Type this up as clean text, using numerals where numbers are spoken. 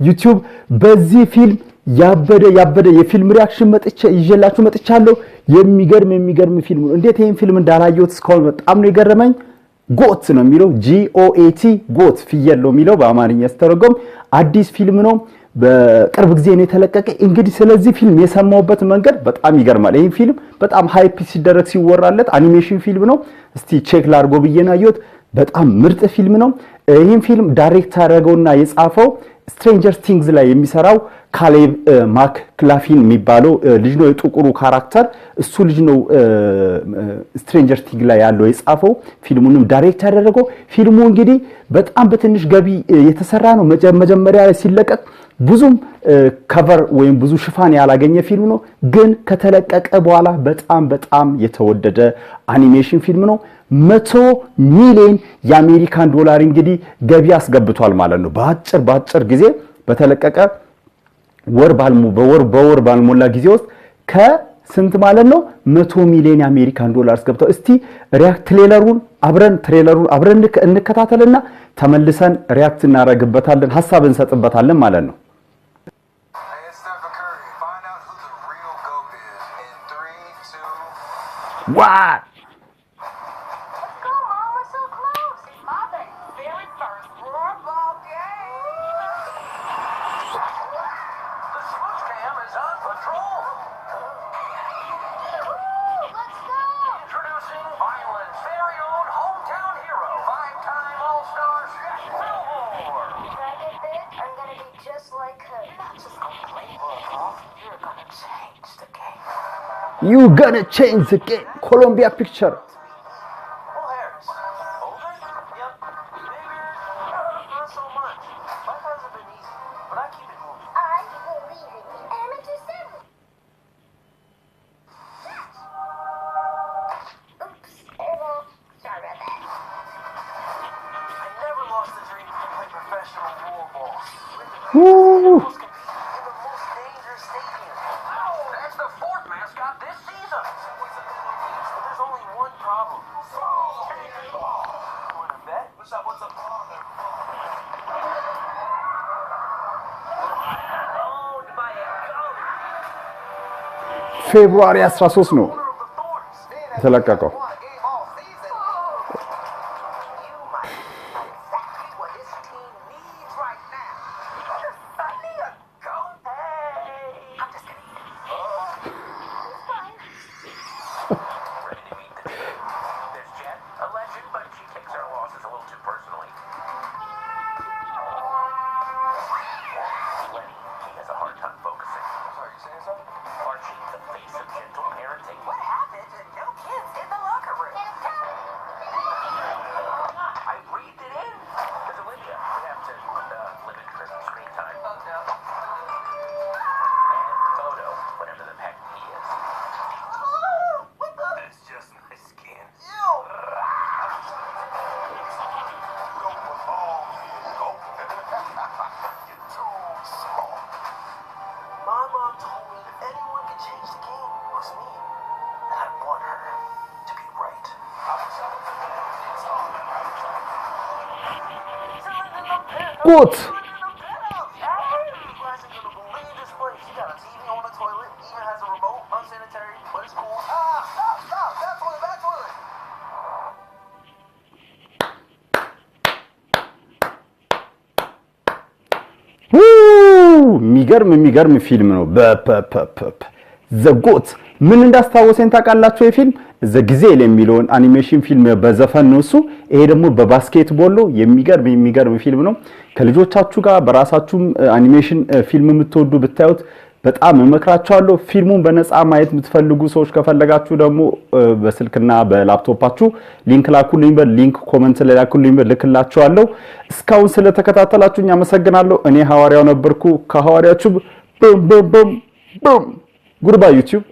ዩቲዩብ በዚህ ፊልም ያበደ የፊልም ሪአክሽን ይዤላችሁ መጥቻለሁ የሚገርም ፊልም ነው እንዴት ይሄን ፊልም እንዳላየሁት እስካሁን በጣም ነው የገረመኝ ጎት ነው የሚለው GOAT ጎት ፍየል ነው የሚለው በአማርኛ ስተረጎም አዲስ ፊልም ነው በቅርብ ጊዜ ነው የተለቀቀ እንግዲህ ስለዚህ ፊልም የሰማውበት መንገድ በጣም ይገርማል ይሄን ፊልም በጣም ሃይፕ ሲደረግ ሲወራለት አኒሜሽን ፊልም ነው እስቲ ቼክ ላድርጎ ብየናየሁት በጣም ምርጥ ፊልም ነው ይሄን ፊልም ዳይሬክት አደረገውና የጻፈው ስትሬንጀር ቲንግስ ላይ የሚሰራው ካሌብ ማክላፊን የሚባለው ልጅ ነው የጥቁሩ ካራክተር እሱ ልጅ ነው ስትሬንጀር ቲንግ ላይ ያለው የጻፈው ፊልሙንም ዳይሬክት ያደረገው ፊልሙ እንግዲህ በጣም በትንሽ ገቢ የተሰራ ነው መጀመሪያ ላይ ሲለቀቅ ብዙም ከቨር ወይም ብዙ ሽፋን ያላገኘ ፊልም ነው ግን ከተለቀቀ በኋላ በጣም የተወደደ አኒሜሽን ፊልም ነው 100 ሚሊዮን የአሜሪካን ዶላር እንግዲህ ገቢ አስገብቷል ማለት ነው በአጭር ጊዜ በተለቀቀ ወር ባልሞላ ጊዜ ውስጥ ከስንት ማለት ነው 100 ሚሊዮን የአሜሪካን ዶላር አስገብቷል እስቲ ሪአክት ትሬለሩን አብረን እንከታተልና ተመልሰን ሪአክት እናረግበታለን ሐሳብ እንሰጥበታለን ማለት ነው What? Let's go, Mom. We're so close. It's Father's very first floorball game. The Smooch Cam is on patrol. Let's go. Introducing Vineland's very own hometown hero, 5-time All-Star Shaq Fillmore. Can I get big? I'm gonna be just like her. You're not just gonna play ball. You're gonna change the game. You gonna change the game Columbia Picture Well, Harris. Older? Yep. Bigger? Not so much. My times have been easy, but I keep it moving. I believe in you. Amateur 7. Oops. Sorry about that. I never lost the dream to play professional floorball. Woo! In the most dangerous stadium. That's the fourth mascot this season. But there's only one problem. You want to bet? What's up? Owned by a goat. ፌብሩዋሪ 13 ነው Owner of the Thorns. የተለቀቀው Won a game all season. You might know exactly what this team needs right now. You're suddenly a goat. Hey, I'm just gonna eat it. It's fine. Ready to meet the team? There's Jet, a legend, but she takes her losses a little too personally. Lenny, he has a hard time focusing. Sorry, you saying something? Archie, the face of gentle parenting. What happened? No kids in the locker room. I breathed it in. There's Olivia. We have to limit her screen time. Oh, no. And Photo, whatever the heck he is. That's just my skin. Ew! Go for all, go. You're too small. My mom told me if anyone could change the game, it was me. And I want her to be right. ጎት የሚገርም ፊልም ነው ዘጎት ምን እንዳስታወሰኝ ታውቃላችሁ የፊልም ዘጊዜል የሚለውን አኒሜሽን ፊልም በዘፈን ነው እሱ ይሄ ደግሞ በባስኬትቦል ነው የሚገርም ፊልም ነው ከልጆቻችሁ ጋር በራሳችሁም አኒሜሽን ፊልም የምትወዱ ብታዩት በጣም እመክራችኋለሁ ፊልሙን በነፃ ማየት የምትፈልጉ ሰዎች ከፈለጋችሁ ደግሞ በስልክና በላፕቶፓችሁ ሊንክ ላኩልኝ በሊንክ ኮሜንት ላይ ላኩልኝ ልክላችኋለሁ እስካሁን ስለተከታተላችሁኝ አመሰግናለሁ እኔ ሐዋሪያው ነበርኩ ከሐዋሪያችሁ ቡም Goodbye, YouTube.